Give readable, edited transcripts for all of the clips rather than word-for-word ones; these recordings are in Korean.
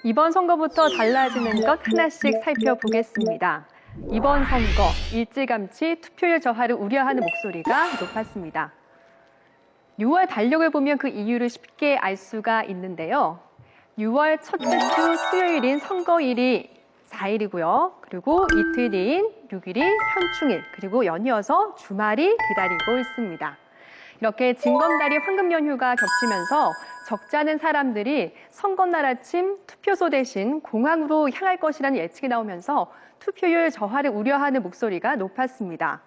이번 선거부터 달라지는 것 하나씩 살펴보겠습니다. 이번 선거, 일찌감치 투표율 저하를 우려하는 목소리가 높았습니다. 6월 달력을 보면 그 이유를 쉽게 알 수가 있는데요. 6월 첫째 주 수요일인 선거일이 4일이고요. 그리고 이틀 뒤인 6일이 현충일, 그리고 연이어서 주말이 기다리고 있습니다. 이렇게 징검다리 황금 연휴가 겹치면서 적지 않은 사람들이 선거날 아침 투표소 대신 공항으로 향할 것이라는 예측이 나오면서 투표율 저하를 우려하는 목소리가 높았습니다.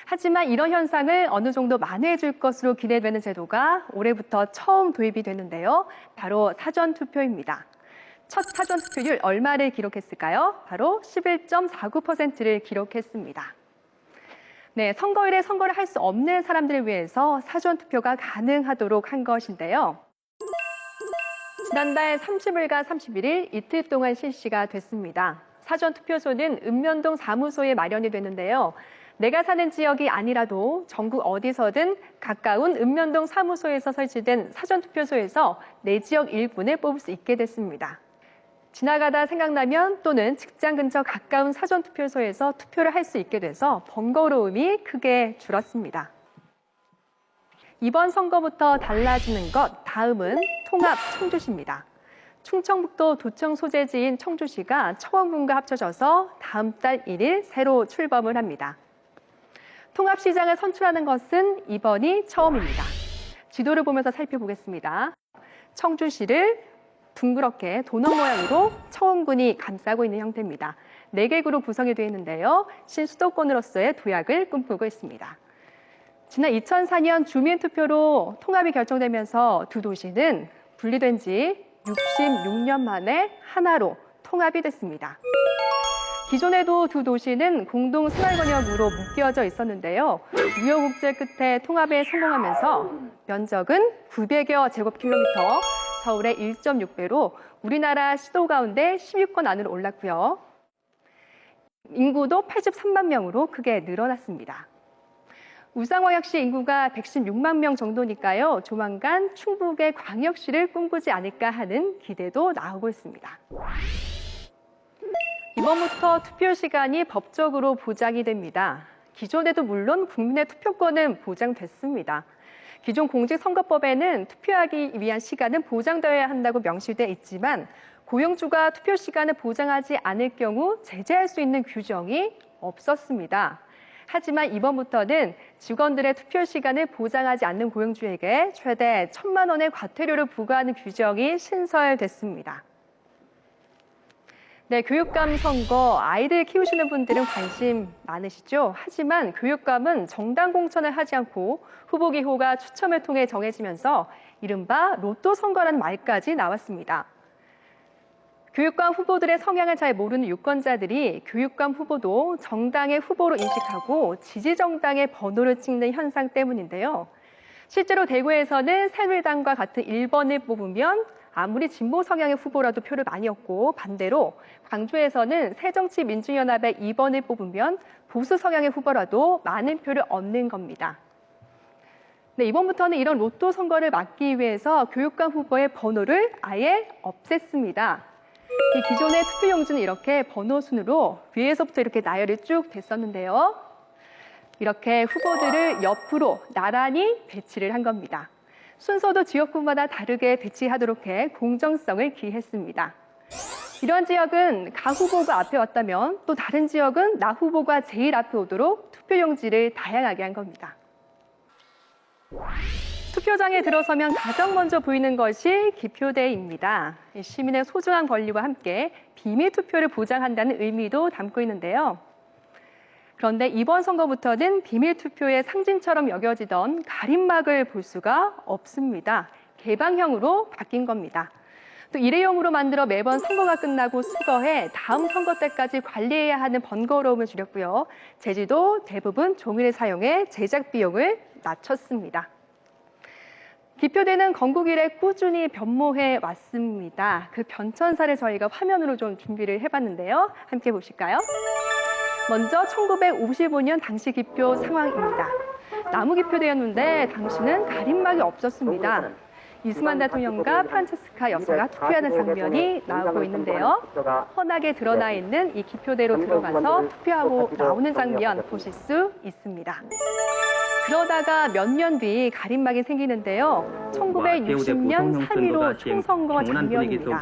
하지만 이런 현상을 어느 정도 만회해줄 것으로 기대되는 제도가 올해부터 처음 도입이 되는데요. 바로 사전투표입니다. 첫 사전투표율 얼마를 기록했을까요? 바로 11.49%를 기록했습니다. 네, 선거일에 선거를 할 수 없는 사람들을 위해서 사전투표가 가능하도록 한 것인데요. 지난달 30일과 31일 이틀 동안 실시가 됐습니다. 사전투표소는 읍면동 사무소에 마련이 됐는데요. 내가 사는 지역이 아니라도 전국 어디서든 가까운 읍면동 사무소에서 설치된 사전투표소에서 내 지역 일꾼을 뽑을 수 있게 됐습니다. 지나가다 생각나면 또는 직장 근처 가까운 사전투표소에서 투표를 할 수 있게 돼서 번거로움이 크게 줄었습니다. 이번 선거부터 달라지는 것, 다음은 통합 청주시입니다. 충청북도 도청 소재지인 청주시가 청원군과 합쳐져서 다음 달 1일 새로 출범을 합니다. 통합시장을 선출하는 것은 이번이 처음입니다. 지도를 보면서 살펴보겠습니다. 청주시를 둥그렇게 도넛 모양으로 청원군이 감싸고 있는 형태입니다. 4개구로 구성이 되어 있는데요. 신수도권으로서의 도약을 꿈꾸고 있습니다. 지난 2004년 주민투표로 통합이 결정되면서 두 도시는 분리된 지 66년 만에 하나로 통합이 됐습니다. 기존에도 두 도시는 공동 생활권역으로 묶여져 있었는데요. 우여곡절 끝에 통합에 성공하면서 면적은 900여 제곱킬로미터, 서울의 1.6배로 우리나라 시도 가운데 10위권 안으로 올랐고요. 인구도 83만 명으로 크게 늘어났습니다. 울산광역시 인구가 116만 명 정도니까요. 조만간 충북의 광역시를 꿈꾸지 않을까 하는 기대도 나오고 있습니다. 이번부터 투표 시간이 법적으로 보장이 됩니다. 기존에도 물론 국민의 투표권은 보장됐습니다. 기존 공직선거법에는 투표하기 위한 시간은 보장되어야 한다고 명시돼 있지만 고용주가 투표 시간을 보장하지 않을 경우 제재할 수 있는 규정이 없었습니다. 하지만 이번부터는 직원들의 투표 시간을 보장하지 않는 고용주에게 최대 1,000만 원의 과태료를 부과하는 규정이 신설됐습니다. 네, 교육감 선거, 아이들 키우시는 분들은 관심 많으시죠? 하지만 교육감은 정당 공천을 하지 않고 후보 기호가 추첨을 통해 정해지면서 이른바 로또 선거라는 말까지 나왔습니다. 교육감 후보들의 성향을 잘 모르는 유권자들이 교육감 후보도 정당의 후보로 인식하고 지지정당의 번호를 찍는 현상 때문인데요. 실제로 대구에서는 새누리당과 같은 1번을 뽑으면 아무리 진보 성향의 후보라도 표를 많이 얻고 반대로 광주에서는 새정치민주연합의 2번을 뽑으면 보수 성향의 후보라도 많은 표를 얻는 겁니다. 네, 이번부터는 이런 로또 선거를 막기 위해서 교육감 후보의 번호를 아예 없앴습니다. 이 기존의 투표용지는 이렇게 번호 순으로 위에서부터 이렇게 나열이 쭉 됐었는데요. 이렇게 후보들을 옆으로 나란히 배치를 한 겁니다. 순서도 지역구마다 다르게 배치하도록 해 공정성을 기했습니다. 이런 지역은 가 후보가 앞에 왔다면 또 다른 지역은 나 후보가 제일 앞에 오도록 투표용지를 다양하게 한 겁니다. 투표장에 들어서면 가장 먼저 보이는 것이 기표대입니다. 시민의 소중한 권리와 함께 비밀 투표를 보장한다는 의미도 담고 있는데요. 그런데 이번 선거부터는 비밀 투표의 상징처럼 여겨지던 가림막을 볼 수가 없습니다. 개방형으로 바뀐 겁니다. 또 일회용으로 만들어 매번 선거가 끝나고 수거해 다음 선거 때까지 관리해야 하는 번거로움을 줄였고요. 재질도 대부분 종이를 사용해 제작 비용을 낮췄습니다. 기표대는 건국 이래 꾸준히 변모해 왔습니다. 그 변천사를 저희가 화면으로 좀 준비를 해봤는데요. 함께 보실까요? 먼저 1955년 당시 기표 상황입니다. 나무 기표대였는데 당시는 가림막이 없었습니다. 이승만 대통령과 프란체스카 여사가 투표하는 장면이 나오고 있는데요. 환하게 드러나 있는 이 기표대로 들어가서 투표하고 나오는 장면 보실 수 있습니다. 그러다가 몇 년 뒤 가림막이 생기는데요. 1960년 3.15 총선거 장면입니다.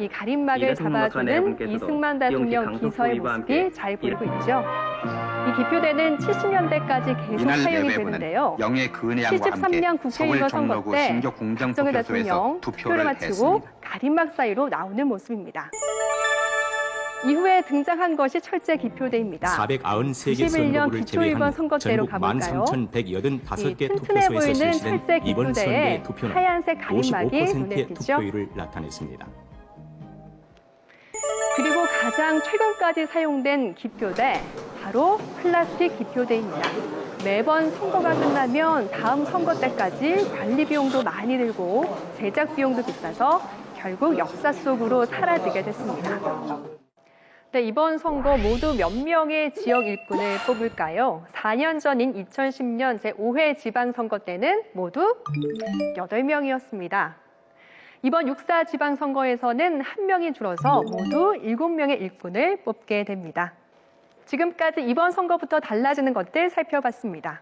이 가림막을 잡아주는 이승만 대통령 비서의 모습이 잘 보이고 있죠. 이 기표대는 70년대까지 계속 사용이 되는데요. 73년 국회의원 선거 때 박정희 대통령 투표를 마치고 가림막 사이로 나오는 모습입니다. 이후에 등장한 것이 철제 기표대입니다. 493개 선거구를 제외한 전국 13,185개 투표소에서 실시된 이번 선거의 투표는 하얀색 가림막이 눈에 55%의 띄죠. 투표율을 나타냈습니다. 그리고 가장 최근까지 사용된 기표대, 바로 플라스틱 기표대입니다. 매번 선거가 끝나면 다음 선거 때까지 관리 비용도 많이 들고 제작 비용도 비싸서 결국 역사 속으로 사라지게 됐습니다. 네, 이번 선거 모두 몇 명의 지역 일꾼을 뽑을까요? 4년 전인 2010년 제5회 지방선거 때는 모두 8명이었습니다. 이번 6.4 지방선거에서는 1명이 줄어서 모두 7명의 일꾼을 뽑게 됩니다. 지금까지 이번 선거부터 달라지는 것들 살펴봤습니다.